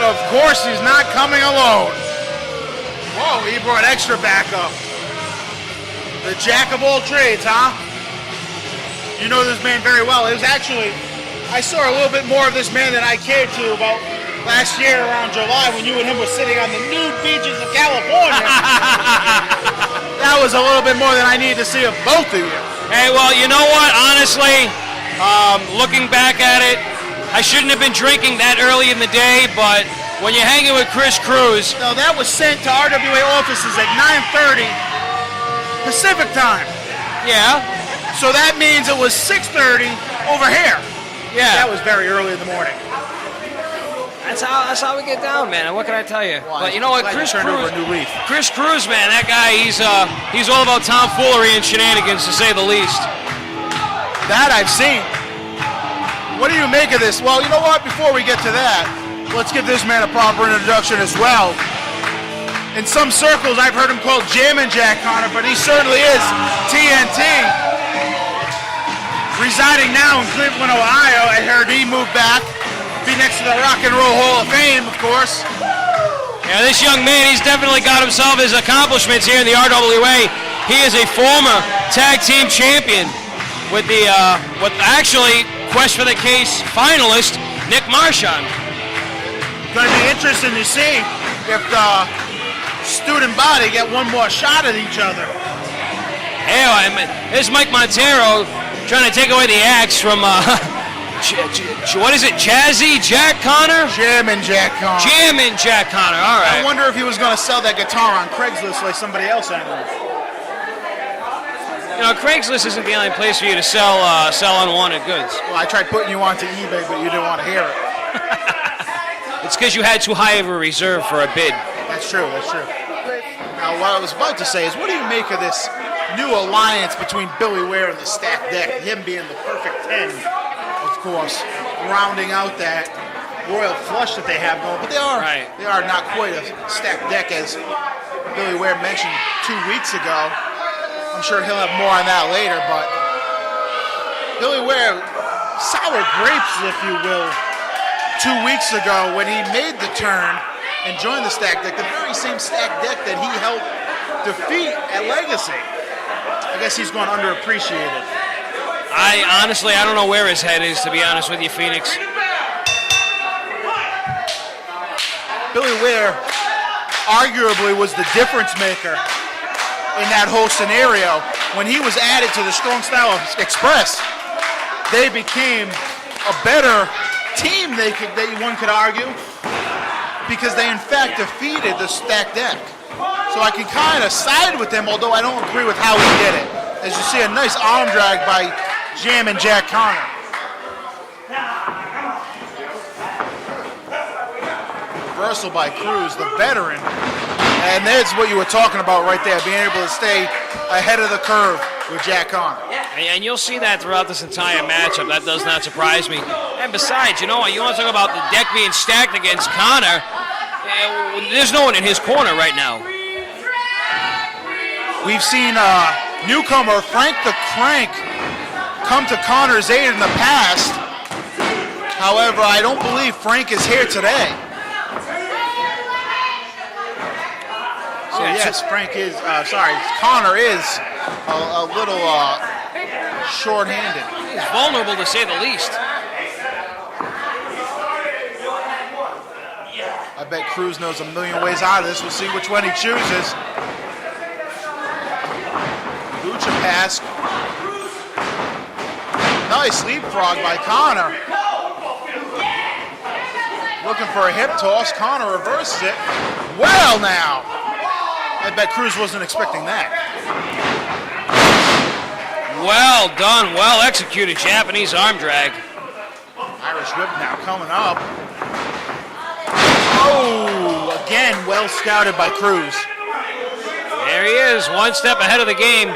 of course, he's not coming alone. Whoa, he brought extra backup. The jack of all trades, huh? You know this man very well. It was actually, I saw a little bit more of this man than I cared to about last year around July when you and him were sitting on the nude beaches of California. That was a little bit more than I needed to see of both of you. Hey, well, you know what? Honestly, looking back at it, I shouldn't have been drinking that early in the day, but when you're hanging with Chris Cruz... No, that was sent to RWA offices at 9:30 Pacific time. Yeah. So that means it was 6:30 over here. Yeah. That was very early in the morning. That's how we get down, man. And what can I tell you? Well, but you know what, Chris Cruz, over a new leaf. Chris Cruz, man, that guy, he's all about tomfoolery and shenanigans, to say the least. That I've seen. What do you make of this? Well, you know what? Before we get to that, let's give this man a proper introduction as well. In some circles, I've heard him called Jammin' Jack Connor, but he certainly is TNT. Residing now in Cleveland, Ohio. I heard he moved back. Be next to the Rock and Roll Hall of Fame, of course. Yeah, this young man, he's definitely got himself his accomplishments here in the RWA. He is a former tag team champion with the, actually, Quest for the Case finalist, Nick Marchand. Going to be interesting to see if the student body get one more shot at each other. Hey, there's Mike Montero trying to take away the axe from, what is it, Jazzy Jack Connor? Jammin' Jack Connor. Jammin' Jack Connor, all right. I wonder if he was going to sell that guitar on Craigslist like somebody else handled it. You know, Craigslist isn't the only place for you to sell unwanted goods. Well, I tried putting you onto eBay, but you didn't want to hear it. It's because you had too high of a reserve for a bid. That's true, that's true. Now, what I was about to say is, what do you make of this new alliance between Billy Ware and the Stacked Deck? Him being the perfect 10, of course, rounding out that royal flush that they have going. But they are not quite a stacked deck, as Billy Ware mentioned 2 weeks ago. I'm sure he'll have more on that later, but Billy Ware, sour grapes, if you will, 2 weeks ago when he made the turn and joined the Stacked Deck, the very same Stacked Deck that he helped defeat at Legacy. I guess he's gone underappreciated. I don't know where his head is, to be honest with you, Phoenix. Billy Ware arguably was the difference maker in that whole scenario. When he was added to the Strong Style Express, they became a better team, one could argue, because they in fact defeated the Stacked Deck. So I can kind of side with them, although I don't agree with how he did it. As you see, a nice arm drag by Jammin' Jack Connor. Reversal by Cruz, the veteran. And that's what you were talking about right there, being able to stay ahead of the curve with Jack Connor. And you'll see that throughout this entire matchup. That does not surprise me. And besides, you know what? You want to talk about the deck being stacked against Connor. There's no one in his corner right now. We've seen newcomer Frank the Crank come to Connor's aid in the past. However, I don't believe Frank is here today. Oh, yes, Connor is a little short-handed. He's vulnerable, to say the least. I bet Cruz knows a million ways out of this. We'll see which one he chooses. Lucha pass. Nice leapfrog by Connor. Looking for a hip toss. Connor reverses it. Well, now. I bet Cruz wasn't expecting that. Well done, well executed Japanese arm drag. Irish whip now coming up. Oh, again, well scouted by Cruz. There he is, one step ahead of the game.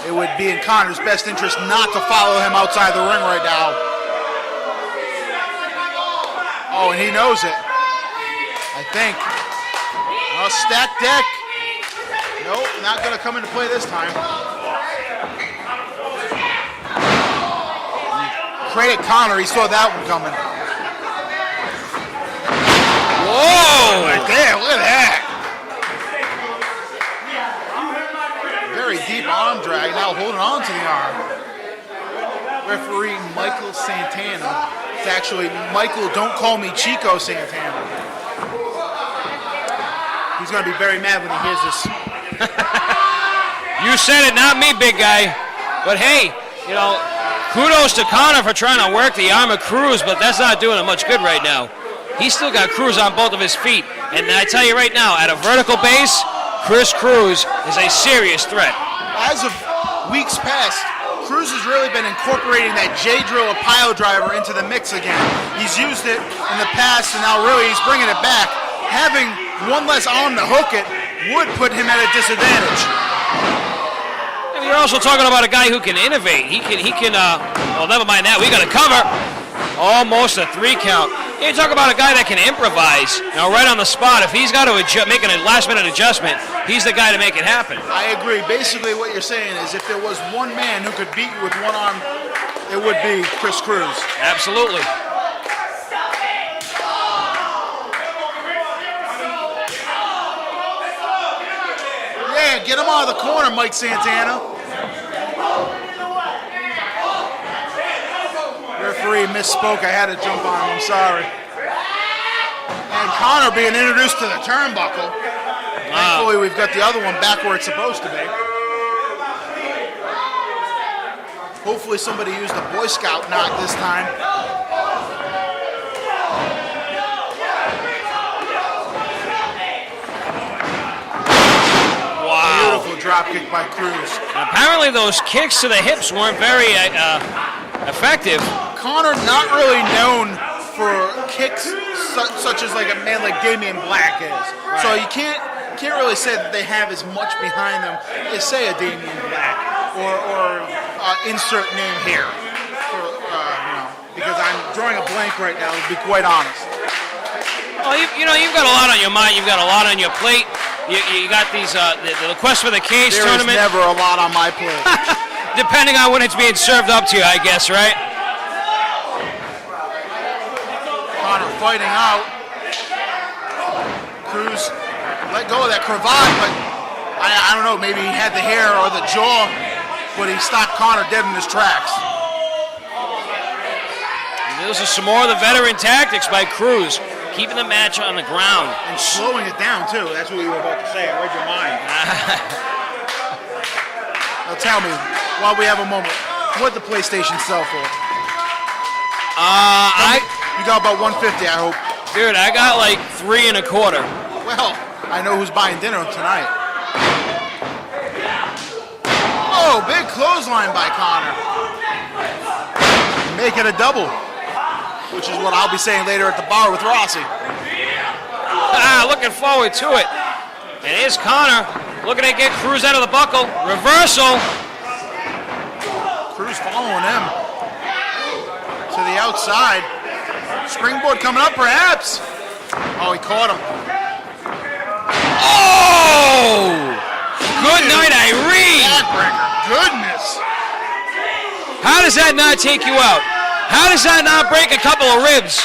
It would be in Connor's best interest not to follow him outside the ring right now. Oh, and he knows it, I think. Oh, Stacked Deck. Nope, not going to come into play this time. Credit Connor, he saw that one coming. Whoa! Right there, look at that. Very deep arm drag, now holding on to the arm. Referee Michael Santana. It's actually Michael, don't call me Chico Santana. He's going to be very mad when he hears this. You said it, not me, big guy. But hey, you know, kudos to Connor for trying to work the arm of Cruz, but that's not doing him much good right now. He's still got Cruz on both of his feet. And I tell you right now, at a vertical base, Chris Cruz is a serious threat. As of weeks past, Cruz has really been incorporating that J-drill pile driver into the mix again. He's used it in the past, and now really he's bringing it back. Having one less arm to hook it would put him at a disadvantage. And you're also talking about a guy who can innovate. He can. Well, never mind that. We got a cover. Almost a 3 count. You talk about a guy that can improvise, right on the spot. If he's got to make a last-minute adjustment, he's the guy to make it happen. I agree. Basically, what you're saying is if there was one man who could beat you with one arm, it would be Chris Cruz. Absolutely. Yeah, get him out of the corner, Mike Santana. Referee misspoke. I had to jump on him. I'm sorry. And Connor being introduced to the turnbuckle. Thankfully, we've got the other one back where it's supposed to be. Hopefully, somebody used a Boy Scout knot this time. Wow. Beautiful drop kick by Cruz. Apparently, those kicks to the hips weren't very effective. Connor not really known for kicks such as like a man like Damian Black is. Right. So you can't really say that they have as much behind them as say a Damian Black or insert name here. Because I'm drawing a blank right now, to be quite honest. Well, you've got a lot on your mind. You've got a lot on your plate. You got these the quest for the cage tournament. There is never a lot on my plate. Depending on when it's being served up to you, I guess, right? Connor fighting out. Cruz let go of that cravat, but I don't know, maybe he had the hair or the jaw, but he stopped Connor dead in his tracks. And those are some more of the veteran tactics by Cruz, keeping the match on the ground. And slowing it down, too. That's what you were about to say. I read your mind. Now tell me, while we have a moment, what the PlayStation sell for? You got about 150, I hope. Dude, I got like 3 1/4. Well, I know who's buying dinner tonight. Oh, big clothesline by Connor. Make it a double, which is what I'll be saying later at the bar with Rossi. Looking forward to it. And here's Connor looking to get Cruz out of the buckle. Reversal. Cruz following him to the outside. Springboard coming up, perhaps. Oh, he caught him. Oh! Good night, Irene. Backbreaker. Goodness. How does that not take you out? How does that not break a couple of ribs?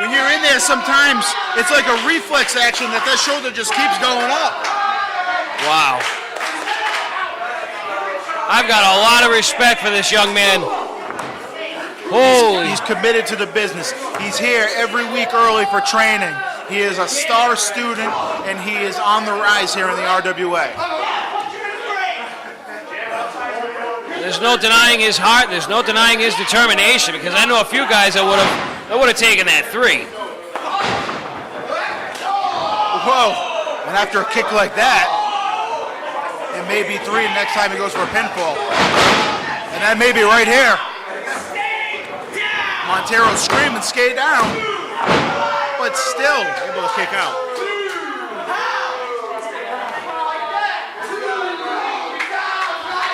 When you're in there, sometimes it's like a reflex action that shoulder just keeps going up. Wow. I've got a lot of respect for this young man. Holy. He's committed to the business. He's here every week early for training. He is a star student, and he is on the rise here in the RWA. There's no denying his heart. There's no denying his determination, because I know a few guys that would have taken that 3. Whoa. And after a kick like that, it may be 3 next time he goes for a pinfall. And that may be right here. Montero screaming, skate down, but still able to kick out.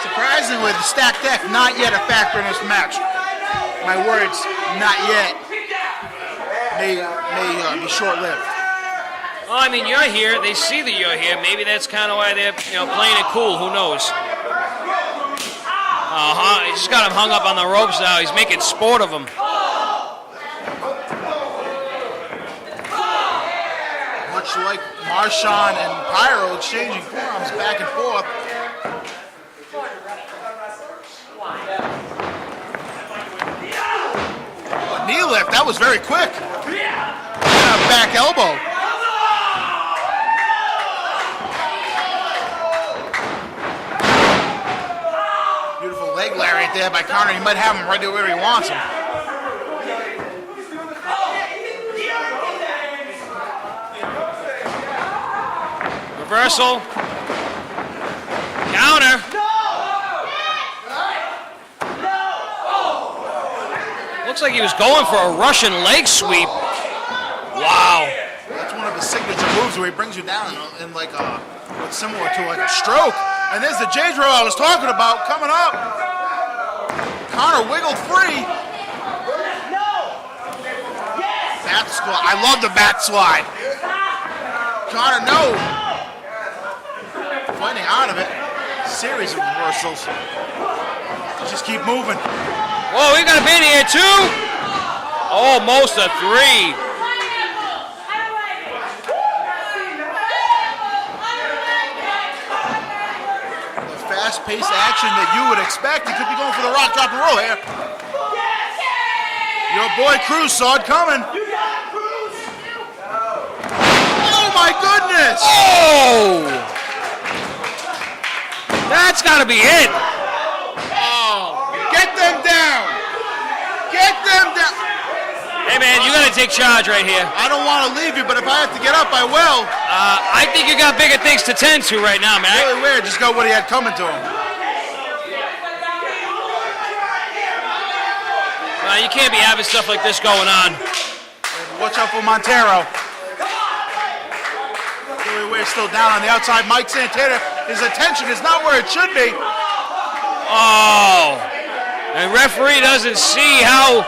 Surprisingly, the stacked deck not yet a factor in this match. My words, not yet, may be short-lived. Well, I mean, you're here. They see that you're here. Maybe that's kind of why they're playing it cool. Who knows? He just got him hung up on the ropes now. He's making sport of him. Much like Marshawn and Pyro exchanging forearms back and forth. A knee lift, that was very quick. Back elbow. Beautiful leg lariat there by Connor. He might have him right there where he wants him. Reversal. Counter. Looks like he was going for a Russian leg sweep. Wow. That's one of his signature moves where he brings you down in like what's similar to like a stroke. And there's the J drill I was talking about coming up. Connor wiggled free. Back slide. I love the back slide. Connor, no. Fighting out of it. Series of reversals. Just keep moving. Whoa, we got a pin here too. Almost a 3. Fast-paced action that you would expect. He could be going for the rock, drop, and roll here. Your boy Cruz saw it coming. Oh my goodness! Oh! That's got to be it. Oh! Get them down! Get them down! Hey man, you got to take charge right here. I don't want to leave you, but if I have to get up, I will. I think you got bigger things to tend to right now, man. Really weird. Just got what he had coming to him. You can't be having stuff like this going on. Watch out for Montero. Really weird. Still down on the outside. Mike Santana. His attention is not where it should be. Oh. And referee doesn't see how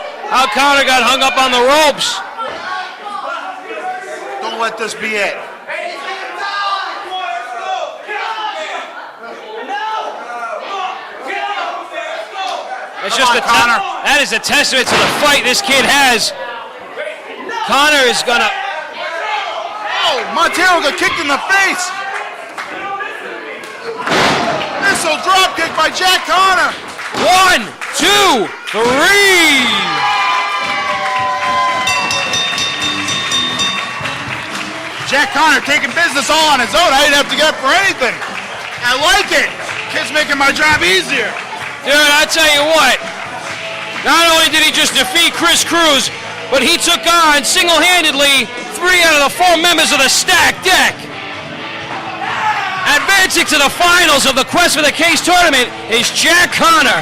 Connor got hung up on the ropes. Don't let this be it. It's just Connor. That is a testament to the fight this kid has. Connor is gonna. Oh, Montero got kicked in the face. Missile drop kick by Jack Connor. 1, 2, 3. Jack Connor taking business all on his own. I didn't have to get up for anything. I like it. Kid's making my job easier. Dude, I tell you what. Not only did he just defeat Chris Cruz, but he took on single-handedly 3 out of the 4 members of the Stacked Deck. Advancing to the finals of the Quest for the Case tournament is Jack Connor.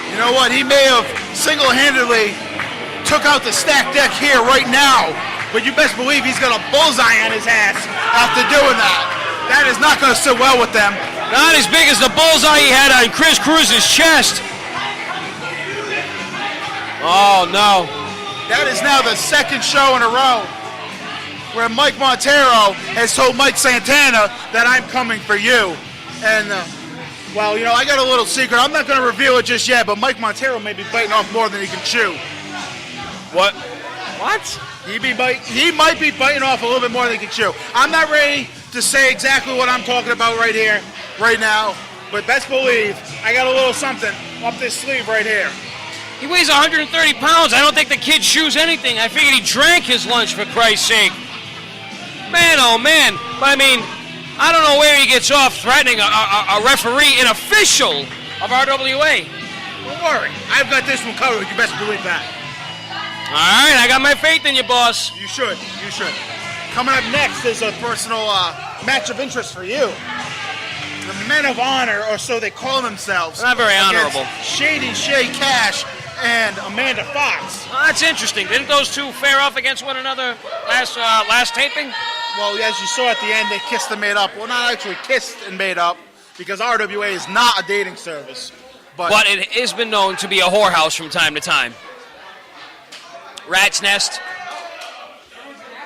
You know what? He may have single-handedly took out the Stacked Deck here right now, but you best believe he's got a bullseye on his ass after doing that. That is not going to sit well with them. Not as big as the bullseye he had on Chris Cruz's chest. Oh, no. That is now the second show in a row where Mike Montero has told Mike Santana that I'm coming for you. And, well, you know, I got a little secret. I'm not going to reveal it just yet, but Mike Montero may be biting off more than he can chew. What? He might be biting off a little bit more than he can chew. I'm not ready to say exactly what I'm talking about right here, right now, but best believe I got a little something up this sleeve right here. He weighs 130 pounds. I don't think the kid chews anything. I figured he drank his lunch, for Christ's sake. Man, oh man. But I mean, I don't know where he gets off threatening a referee, an official of RWA. Don't worry. I've got this one covered. You best believe that. All right, I got my faith in you, boss. You should. You should. Coming up next is a personal match of interest for you. The Men of Honor, or so they call themselves. Not very honorable. Shady Shay Cash and Amanda Fox. Well, that's interesting. Didn't those two fare off against one another last taping? Well, as you saw at the end, they kissed and made up. Well, not actually kissed and made up, because RWA is not a dating service. But it has been known to be a whorehouse from time to time. Rat's Nest.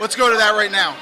Let's go to that right now.